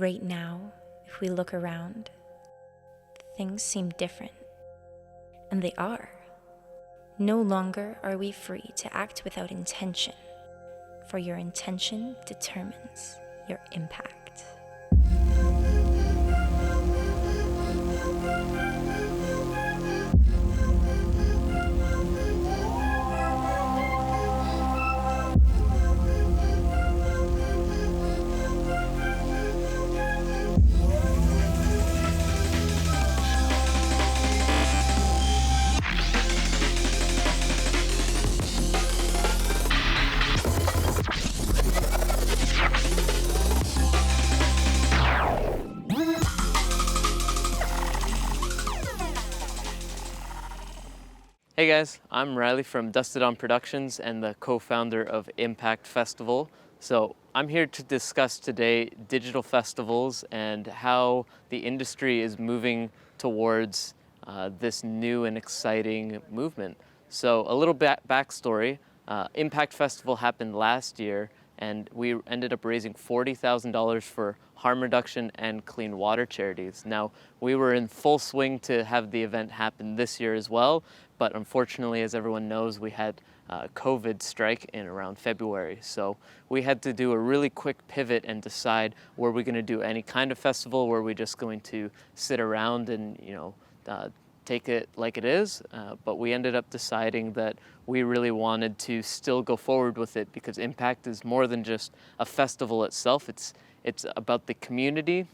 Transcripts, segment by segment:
Right now, if we look around, things seem different. And they are. No longer are we free to act without intention, for your intention determines your impact. Hey guys, I'm Riley from Dusted On Productions and the co-founder of Impact Festival. So I'm here to discuss today digital festivals and how the industry is moving towards this new and exciting movement. So a little backstory, Impact Festival happened last year and we ended up raising $40,000 for harm reduction and clean water charities. Now, we were in full swing to have the event happen this year as well, but unfortunately, as everyone knows, we had COVID strike in around February. So we had to do a really quick pivot and decide, were we going to do any kind of festival? Were we just going to sit around and, take it like it is? But we ended up deciding that we really wanted to still go forward with it because Impact is more than just a festival itself. It's about the community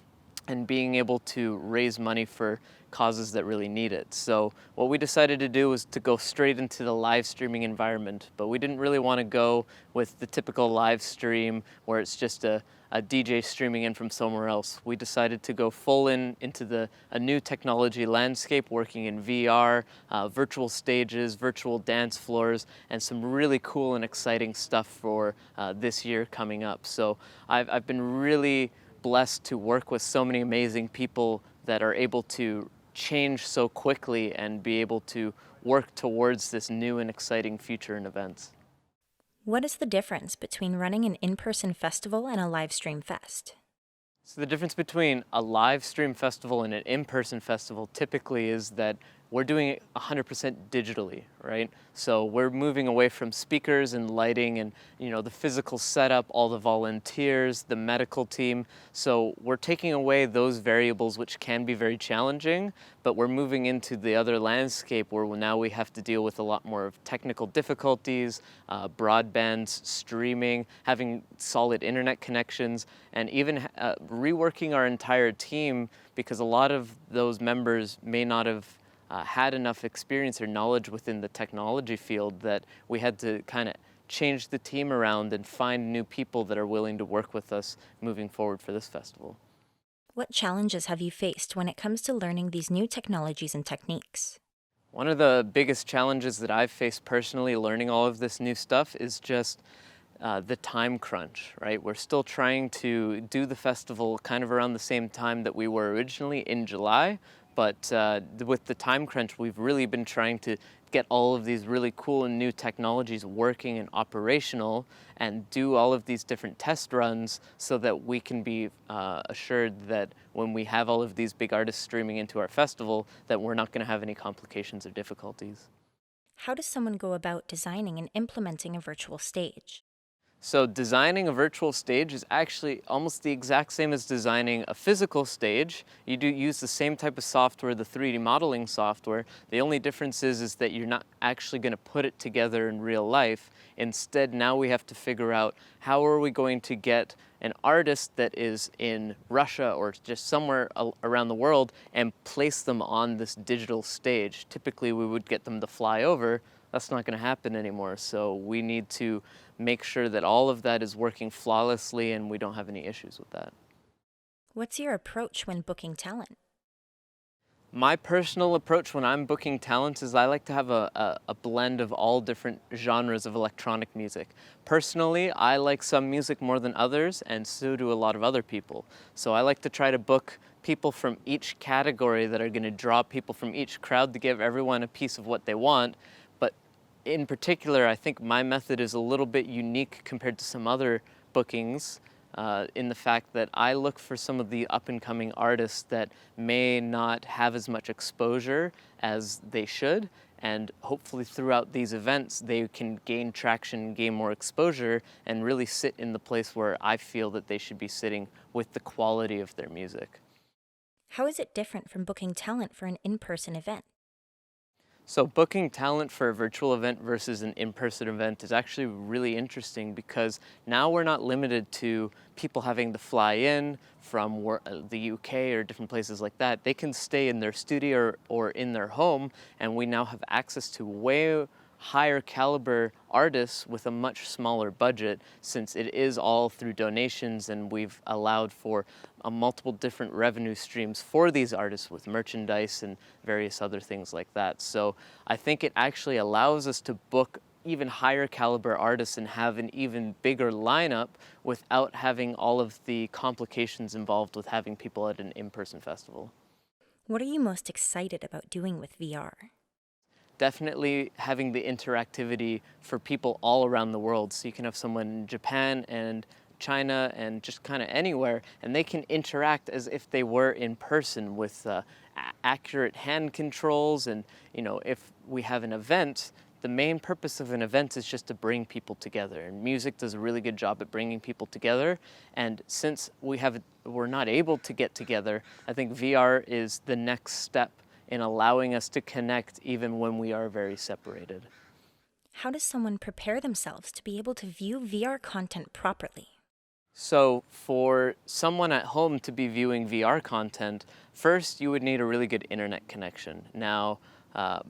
and being able to raise money for causes that really need it. So what we decided to do was to go straight into the live streaming environment, but we didn't really want to go with the typical live stream where it's just a DJ streaming in from somewhere else. We decided to go full into a new technology landscape, working in VR, virtual stages, virtual dance floors, and some really cool and exciting stuff for this year coming up. So I've been really blessed to work with so many amazing people that are able to change so quickly and be able to work towards this new and exciting future in events. What is the difference between running an in-person festival and a live stream fest? So the difference between a live stream festival and an in-person festival typically is that we're doing it 100% digitally, right? So we're moving away from speakers and lighting and the physical setup, all the volunteers, the medical team. So we're taking away those variables which can be very challenging, but we're moving into the other landscape where now we have to deal with a lot more of technical difficulties, broadband streaming, having solid internet connections, and even reworking our entire team because a lot of those members may not have had enough experience or knowledge within the technology field that we had to kind of change the team around and find new people that are willing to work with us moving forward for this festival. What challenges have you faced when it comes to learning these new technologies and techniques? One of the biggest challenges that I've faced personally learning all of this new stuff is just the time crunch, right? We're still trying to do the festival kind of around the same time that we were originally in July, but with the time crunch, we've really been trying to get all of these really cool and new technologies working and operational and do all of these different test runs so that we can be assured that when we have all of these big artists streaming into our festival, that we're not going to have any complications or difficulties. How does someone go about designing and implementing a virtual stage? So designing a virtual stage is actually almost the exact same as designing a physical stage. You do use the same type of software, the 3D modeling software. The only difference is that you're not actually going to put it together in real life. Instead, now we have to figure out how are we going to get an artist that is in Russia or just somewhere around the world and place them on this digital stage. Typically, we would get them to fly over. That's not going to happen anymore. So we need to make sure that all of that is working flawlessly and we don't have any issues with that. What's your approach when booking talent? My personal approach when I'm booking talent is I like to have a blend of all different genres of electronic music. Personally, I like some music more than others, and so do a lot of other people. So I like to try to book people from each category that are going to draw people from each crowd to give everyone a piece of what they want. But in particular, I think my method is a little bit unique compared to some other bookings in the fact that I look for some of the up-and-coming artists that may not have as much exposure as they should, and hopefully throughout these events they can gain traction, gain more exposure, and really sit in the place where I feel that they should be sitting with the quality of their music. How is it different from booking talent for an in-person event? So booking talent for a virtual event versus an in-person event is actually really interesting because now we're not limited to people having to fly in from the UK or different places like that. They can stay in their studio or in their home, and we now have access to way higher caliber artists with a much smaller budget, since it is all through donations, and we've allowed for multiple different revenue streams for these artists with merchandise and various other things like that. So I think it actually allows us to book even higher caliber artists and have an even bigger lineup without having all of the complications involved with having people at an in-person festival. What are you most excited about doing with VR? Definitely having the interactivity for people all around the world. So you can have someone in Japan and China and just kind of anywhere, and they can interact as if they were in person with accurate hand controls. And if we have an event, the main purpose of an event is just to bring people together, and music does a really good job at bringing people together. And since we're not able to get together, I think VR is the next step in allowing us to connect even when we are very separated. How does someone prepare themselves to be able to view VR content properly? So for someone at home to be viewing VR content, first you would need a really good internet connection. Now,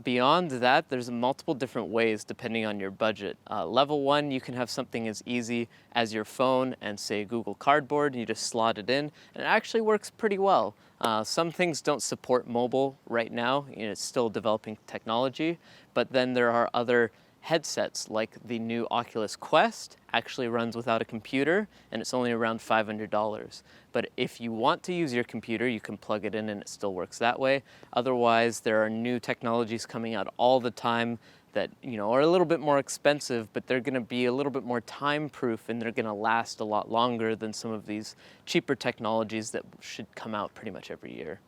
beyond that, there's multiple different ways depending on your budget. Level 1, you can have something as easy as your phone and say Google Cardboard. You just slot it in, and it actually works pretty well. Some things don't support mobile right now. It's still developing technology, but then there are other headsets like the new Oculus Quest actually runs without a computer, and it's only around $500. But if you want to use your computer, you can plug it in and it still works that way. Otherwise, there are new technologies coming out all the time that are a little bit more expensive, but they're going to be a little bit more time-proof, and they're going to last a lot longer than some of these cheaper technologies that should come out pretty much every year.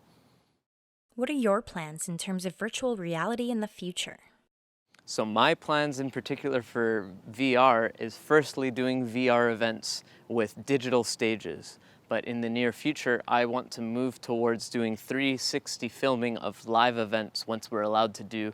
What are your plans in terms of virtual reality in the future? So my plans in particular for VR is firstly doing VR events with digital stages. But in the near future, I want to move towards doing 360 filming of live events once we're allowed to do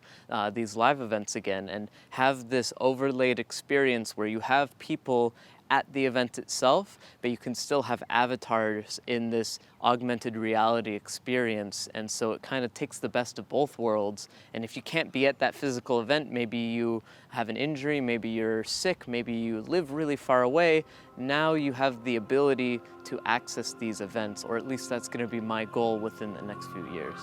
these live events again, and have this overlaid experience where you have people at the event itself, but you can still have avatars in this augmented reality experience. And so it kind of takes the best of both worlds. And if you can't be at that physical event, maybe you have an injury, maybe you're sick, maybe you live really far away, now you have the ability to access these events, or at least that's going to be my goal within the next few years.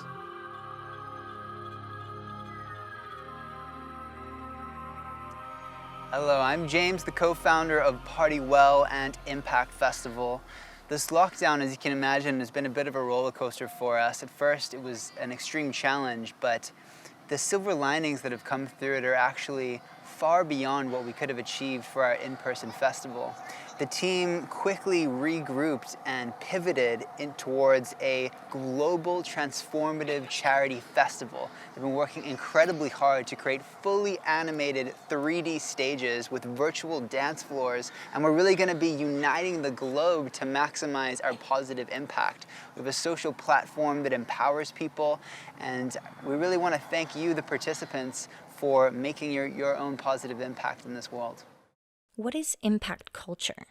Hello, I'm James, the co-founder of Party Well and Impact Festival. This lockdown, as you can imagine, has been a bit of a roller coaster for us. At first, it was an extreme challenge, but the silver linings that have come through it are actually far beyond what we could have achieved for our in-person festival. The team quickly regrouped and pivoted towards a global transformative charity festival. They've been working incredibly hard to create fully animated 3D stages with virtual dance floors, and we're really going to be uniting the globe to maximize our positive impact. We have a social platform that empowers people, and we really want to thank you, the participants, for making your own positive impact in this world. What is impact culture?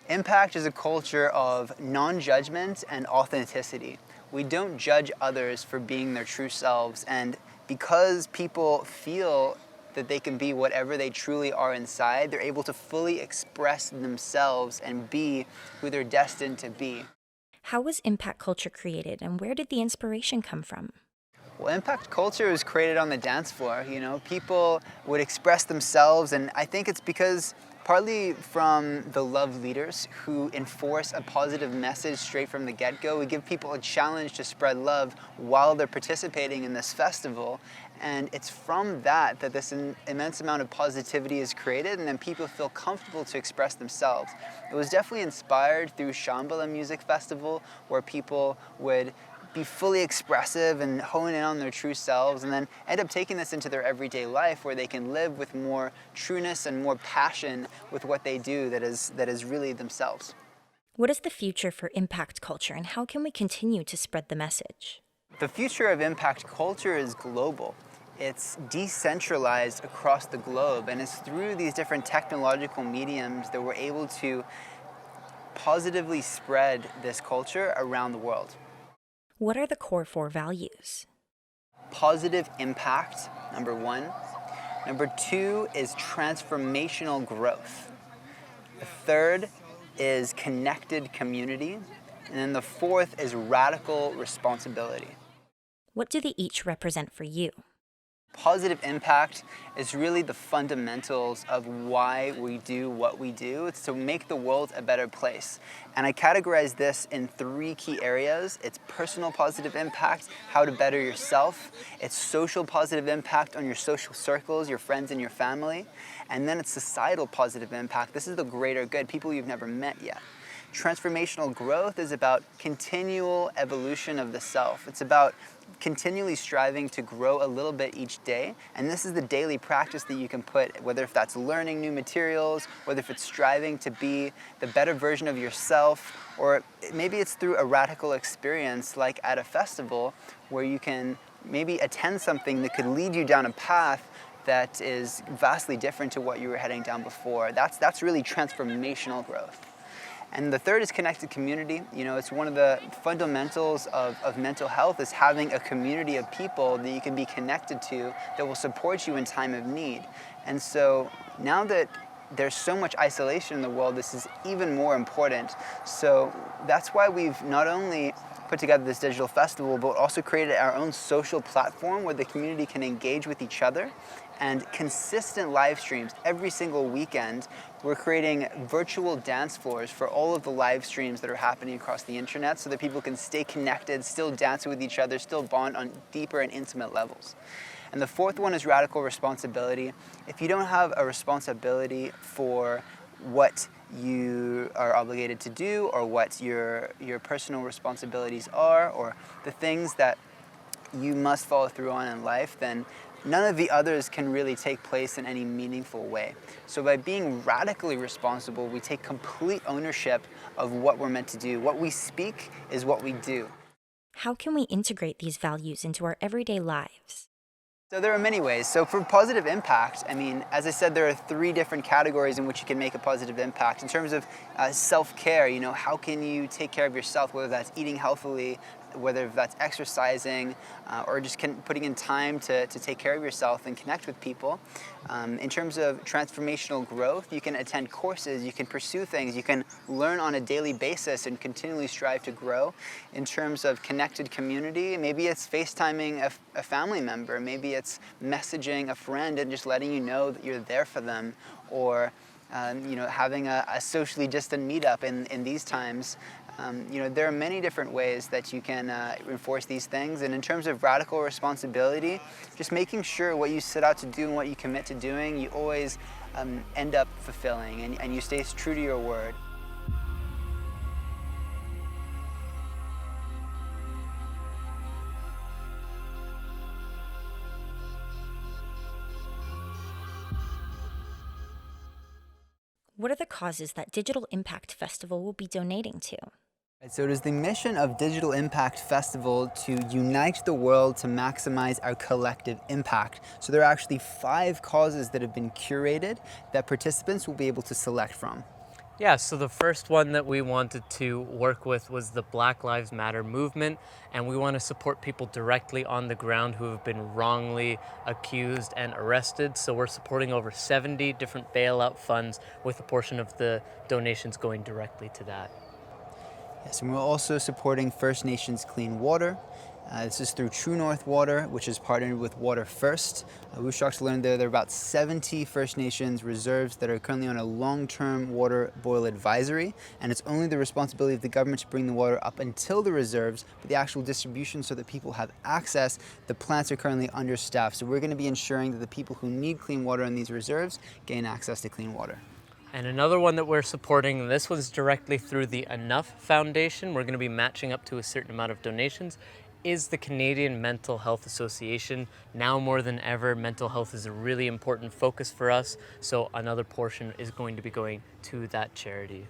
Impact is a culture of non-judgment and authenticity. We don't judge others for being their true selves, and because people feel that they can be whatever they truly are inside, they're able to fully express themselves and be who they're destined to be. How was impact culture created, and where did the inspiration come from? Well, impact culture was created on the dance floor. People would express themselves, and I think it's because Partly from the love leaders who enforce a positive message straight from the get-go. We give people a challenge to spread love while they're participating in this festival. And it's from that this immense amount of positivity is created, and then people feel comfortable to express themselves. It was definitely inspired through Shambhala Music Festival, where people would be fully expressive and hone in on their true selves, and then end up taking this into their everyday life where they can live with more trueness and more passion with what they do that is really themselves. What is the future for impact culture, and how can we continue to spread the message? The future of impact culture is global. It's decentralized across the globe, and it's through these different technological mediums that we're able to positively spread this culture around the world. What are the core 4 values? Positive impact, number 1. Number 2 is transformational growth. The 3rd is connected community. And then the 4th is radical responsibility. What do they each represent for you? Positive impact is really the fundamentals of why we do what we do. It's to make the world a better place. And I categorize this in 3 key areas. It's personal positive impact, how to better yourself. It's social positive impact on your social circles, your friends and your family. And then it's societal positive impact. This is the greater good, people you've never met yet. Transformational growth is about continual evolution of the self. It's about continually striving to grow a little bit each day. And this is the daily practice that you can put, whether if that's learning new materials, whether if it's striving to be the better version of yourself, or maybe it's through a radical experience like at a festival where you can maybe attend something that could lead you down a path that is vastly different to what you were heading down before. That's really transformational growth. And the 3rd is connected community. You know, it's one of the fundamentals of mental health is having a community of people that you can be connected to that will support you in time of need. And so now that there's so much isolation in the world, this is even more important. So that's why we've not only put together this digital festival, but also created our own social platform where the community can engage with each other, and consistent live streams every single weekend. We're creating virtual dance floors for all of the live streams that are happening across the internet so that people can stay connected, still dance with each other, still bond on deeper and intimate levels. And the 4th one is radical responsibility. If you don't have a responsibility for what you are obligated to do, or what your personal responsibilities are, or the things that you must follow through on in life, then none of the others can really take place in any meaningful way. So by being radically responsible, we take complete ownership of what we're meant to do. What we speak is what we do. How can we integrate these values into our everyday lives? So there are many ways. So for positive impact, I mean, as I said, there are 3 different categories in which you can make a positive impact. In terms of self-care, you know, how can you take care of yourself, whether that's eating healthily, whether that's exercising, or just putting in time to take care of yourself and connect with people. In terms of transformational growth, you can attend courses, you can pursue things, you can learn on a daily basis and continually strive to grow. In terms of connected community, maybe it's FaceTiming a family member, maybe it's messaging a friend and just letting you know that you're there for them, or you know, having a socially distant meetup in these times. You know, there are many different ways that you can enforce these things. And in terms of radical responsibility, just making sure what you set out to do and what you commit to doing, you always end up fulfilling, and you stay true to your word. What are the causes that Digital Impact Festival will be donating to? So it is the mission of Digital Impact Festival to unite the world to maximize our collective impact. So there are actually 5 causes that have been curated that participants will be able to select from. Yeah, so the first one that we wanted to work with was the Black Lives Matter movement, and we want to support people directly on the ground who have been wrongly accused and arrested. So we're supporting over 70 different bailout funds, with a portion of the donations going directly to that. Yes, and we're also supporting First Nations clean water, This is through True North Water, which is partnered with Water First. We were shocked to learn there are about 70 First Nations reserves that are currently on a long-term water boil advisory, and it's only the responsibility of the government to bring the water up until the reserves, but the actual distribution so that people have access, the plants are currently understaffed. So we're going to be ensuring that the people who need clean water in these reserves gain access to clean water. And another one that we're supporting, this one's directly through the Enough Foundation. We're going to be matching up to a certain amount of donations, is the Canadian Mental Health Association. Now more than ever, mental health is a really important focus for us, so another portion is going to be going to that charity.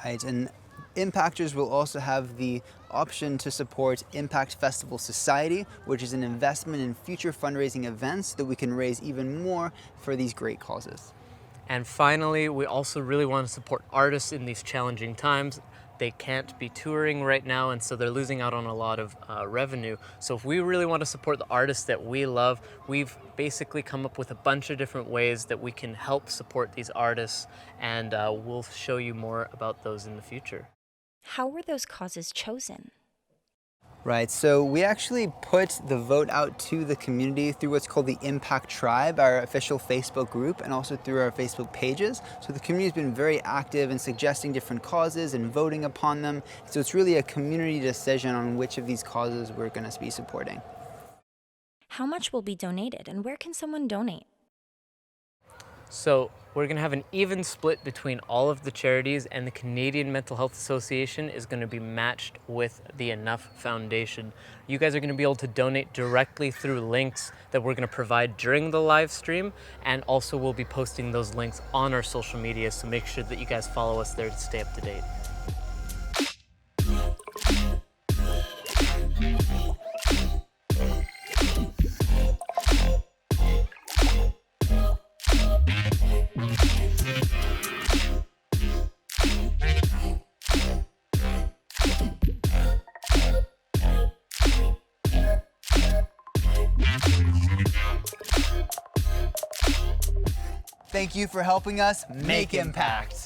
Right, and impactors will also have the option to support Impact Festival Society, which is an investment in future fundraising events so that we can raise even more for these great causes. And finally, we also really want to support artists in these challenging times. They can't be touring right now, and so they're losing out on a lot of revenue. So if we really want to support the artists that we love, we've basically come up with a bunch of different ways that we can help support these artists, and we'll show you more about those in the future. How were those causes chosen? Right, so we actually put the vote out to the community through what's called the Impact Tribe, our official Facebook group, and also through our Facebook pages. So the community has been very active in suggesting different causes and voting upon them. So it's really a community decision on which of these causes we're going to be supporting. How much will be donated, and where can someone donate? So we're going to have an even split between all of the charities, and the Canadian Mental Health Association is going to be matched with the Enough Foundation. You guys are going to be able to donate directly through links that we're going to provide during the live stream, and also we'll be posting those links on our social media, so make sure that you guys follow us there to stay up to date. Thank you for helping us make impact.